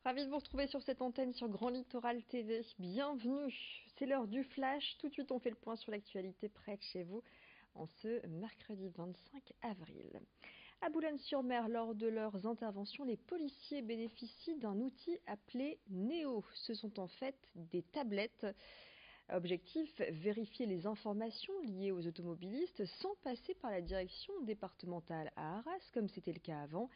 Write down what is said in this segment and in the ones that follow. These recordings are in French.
Ravi de vous retrouver sur cette antenne sur Grand Littoral TV. Bienvenue, c'est l'heure du flash. Tout de suite, on fait le point sur l'actualité près de chez vous en ce mercredi 25 avril. À Boulogne-sur-Mer, lors de leurs interventions, les policiers bénéficient d'un outil appelé Néo. Ce sont en fait des tablettes. Objectif, vérifier les informations liées aux automobilistes sans passer par la direction départementale à Arras, comme c'était le cas avant.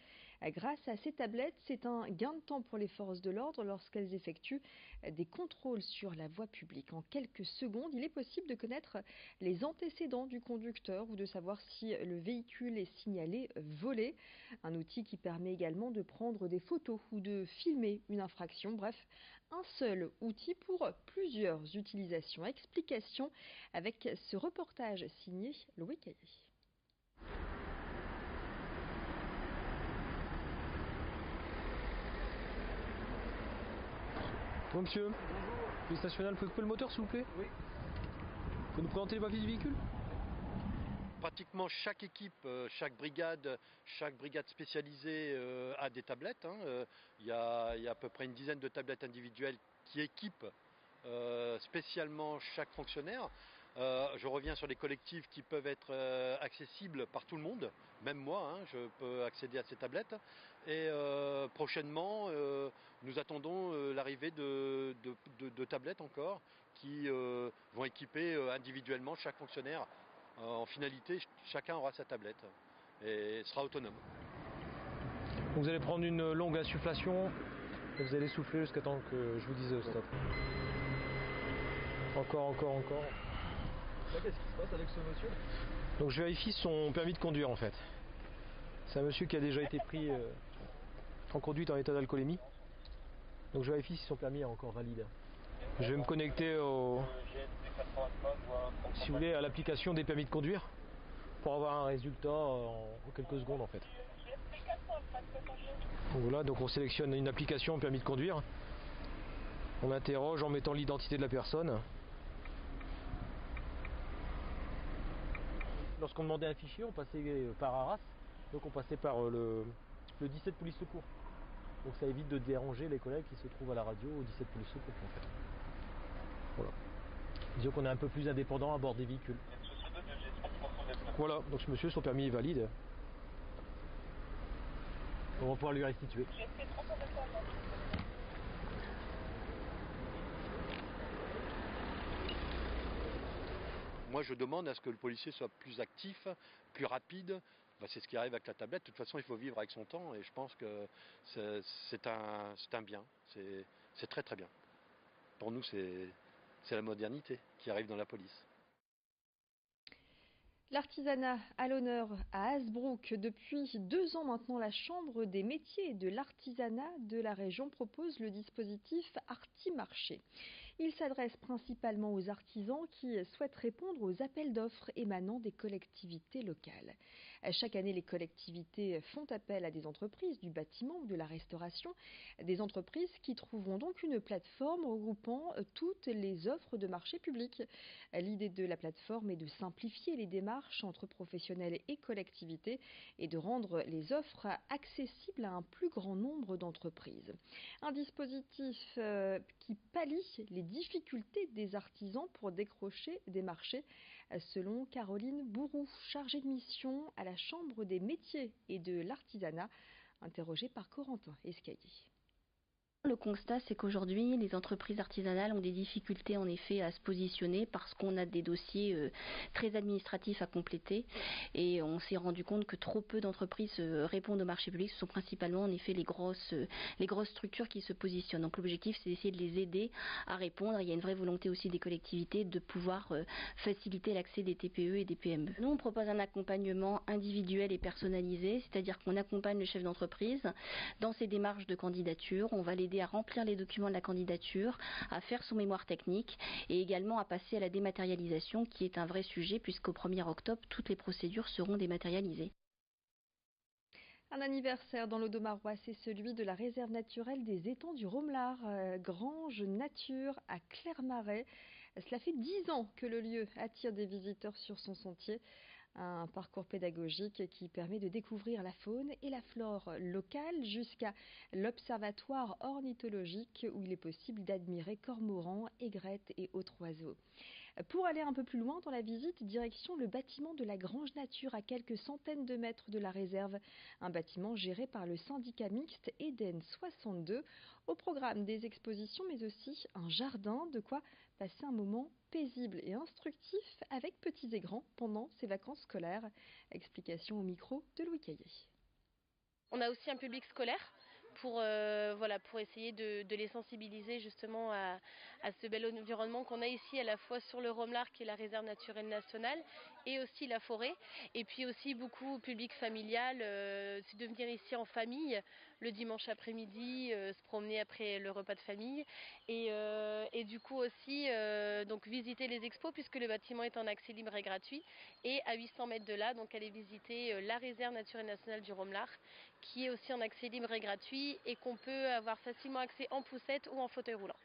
Grâce à ces tablettes, c'est un gain de temps pour les forces de l'ordre lorsqu'elles effectuent des contrôles sur la voie publique. En quelques secondes, il est possible de connaître les antécédents du conducteur ou de savoir si le véhicule est signalé volé. Un outil qui permet également de prendre des photos ou de filmer une infraction. Bref, un seul outil pour plusieurs utilisations. Explication avec ce reportage signé Louis Caillé. Bonjour monsieur. Bonjour. Police nationale, pouvez couper le moteur s'il vous plaît? Oui. Vous pouvez nous présenter les papiers du véhicule? Pratiquement chaque équipe, chaque brigade spécialisée a des tablettes. Il y a à peu près une dizaine de tablettes individuelles qui équipent spécialement chaque fonctionnaire. Je reviens sur les collectifs qui peuvent être accessibles par tout le monde, même moi, je peux accéder à ces tablettes. Et prochainement, nous attendons l'arrivée de tablettes encore qui vont équiper individuellement chaque fonctionnaire. En finalité, chacun aura sa tablette et sera autonome. Vous allez prendre une longue insufflation et vous allez souffler jusqu'à temps que je vous dise stop. Encore. Là, qu'est-ce qui se passe avec ce monsieur? Donc je vérifie son permis de conduire en fait. C'est un monsieur qui a déjà été pris en conduite en état d'alcoolémie. Donc je vérifie si son permis est encore valide. Je vais me connecter si vous voulez, à l'application des permis de conduire pour avoir un résultat en quelques secondes en fait. Donc voilà, donc on sélectionne une application permis de conduire. On interroge en mettant l'identité de la personne. Lorsqu'on demandait un fichier, on passait par Arras, donc on passait par le 17 police secours. Donc ça évite de déranger les collègues qui se trouvent à la radio au 17 police secours en fait. Voilà. Disons qu'on est un peu plus indépendant à bord des véhicules. Voilà, donc ce monsieur, son permis est valide. On va pouvoir lui restituer. Moi, je demande à ce que le policier soit plus actif, plus rapide. C'est ce qui arrive avec la tablette. De toute façon, il faut vivre avec son temps et je pense que c'est un bien. C'est très très bien. Pour nous, c'est la modernité qui arrive dans la police. L'artisanat à l'honneur à Hasbrook. Depuis 2 ans maintenant, la Chambre des métiers et de l'artisanat de la région propose le dispositif Artimarché. Il s'adresse principalement aux artisans qui souhaitent répondre aux appels d'offres émanant des collectivités locales. Chaque année, les collectivités font appel à des entreprises du bâtiment ou de la restauration, des entreprises qui trouveront donc une plateforme regroupant toutes les offres de marché public. L'idée de la plateforme est de simplifier les démarches entre professionnels et collectivités et de rendre les offres accessibles à un plus grand nombre d'entreprises. Un dispositif qui pallie les difficultés des artisans pour décrocher des marchés, selon Caroline Bourroux, chargée de mission à la Chambre des métiers et de l'artisanat, interrogée par Corentin Escaillé. Le constat, c'est qu'aujourd'hui, les entreprises artisanales ont des difficultés en effet à se positionner parce qu'on a des dossiers très administratifs à compléter et on s'est rendu compte que trop peu d'entreprises répondent au marché public. Ce sont principalement en effet les grosses structures qui se positionnent. Donc l'objectif, c'est d'essayer de les aider à répondre. Il y a une vraie volonté aussi des collectivités de pouvoir faciliter l'accès des TPE et des PME. Nous, on propose un accompagnement individuel et personnalisé, c'est-à-dire qu'on accompagne le chef d'entreprise dans ses démarches de candidature. On va l'aider à remplir les documents de la candidature, à faire son mémoire technique et également à passer à la dématérialisation qui est un vrai sujet puisqu'au 1er octobre, toutes les procédures seront dématérialisées. Un anniversaire dans l'Audomarois, c'est celui de la réserve naturelle des étangs du Romelard, Grange Nature à Clermarais. Cela fait 10 ans que le lieu attire des visiteurs sur son sentier. Un parcours pédagogique qui permet de découvrir la faune et la flore locale jusqu'à l'observatoire ornithologique où il est possible d'admirer cormorans, aigrettes et autres oiseaux. Pour aller un peu plus loin dans la visite, direction le bâtiment de la Grange Nature à quelques centaines de mètres de la réserve. Un bâtiment géré par le syndicat mixte Eden 62. Au programme des expositions mais aussi un jardin, de quoi passer un moment paisible et instructif avec petits et grands pendant ces vacances scolaires. Explication au micro de Louis Caillé. On a aussi un public scolaire pour essayer de les sensibiliser justement à ce bel environnement qu'on a ici à la fois sur le Romelard qui est la réserve naturelle nationale et aussi la forêt, et puis aussi beaucoup public familial, c'est de venir ici en famille le dimanche après-midi, se promener après le repas de famille et du coup aussi donc visiter les expos puisque le bâtiment est en accès libre et gratuit, et à 800 mètres de là donc aller visiter la réserve naturelle nationale du Romelard qui est aussi en accès libre et gratuit et qu'on peut avoir facilement accès en poussette ou en fauteuil roulant.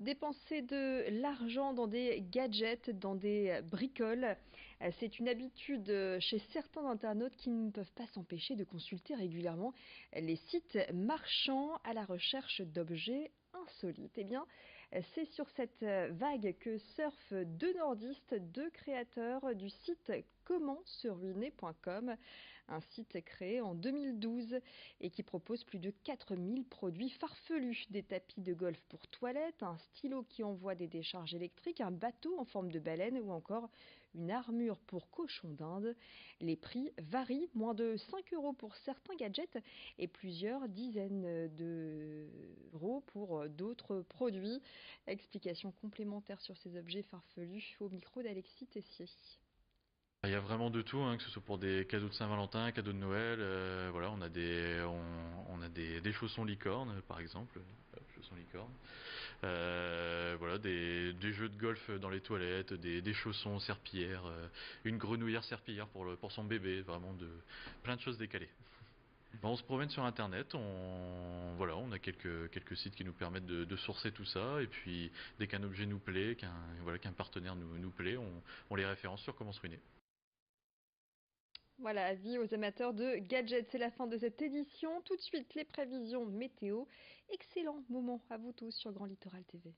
Dépenser de l'argent dans des gadgets, dans des bricoles, c'est une habitude chez certains internautes qui ne peuvent pas s'empêcher de consulter régulièrement les sites marchands à la recherche d'objets insolites. Eh bien, c'est sur cette vague que surfent deux nordistes, deux créateurs du site commentseruiner.com, un site créé en 2012 et qui propose plus de 4000 produits farfelus, des tapis de golf pour toilettes, un stylo qui envoie des décharges électriques, un bateau en forme de baleine ou encore une armure pour cochon d'Inde. Les prix varient, moins de 5 € pour certains gadgets et plusieurs dizaines d'euros pour d'autres produits. Explication complémentaire sur ces objets farfelus au micro d'Alexis Tessier. Il y a vraiment de tout, que ce soit pour des cadeaux de Saint-Valentin, cadeaux de Noël. Voilà, on a des chaussons licornes, par exemple, chaussons licornes. Voilà, des jeux de golf dans les toilettes, des chaussons serpillères, une grenouillère serpillière pour son bébé, vraiment plein de choses décalées. On se promène sur internet, on a quelques sites qui nous permettent de sourcer tout ça, et puis dès qu'un objet nous plaît, qu'un partenaire nous plaît, on les référence sur Comment se ruiner. Voilà, avis aux amateurs de gadgets, c'est la fin de cette édition. Tout de suite, les prévisions météo. Excellent moment à vous tous sur Grand Littoral TV.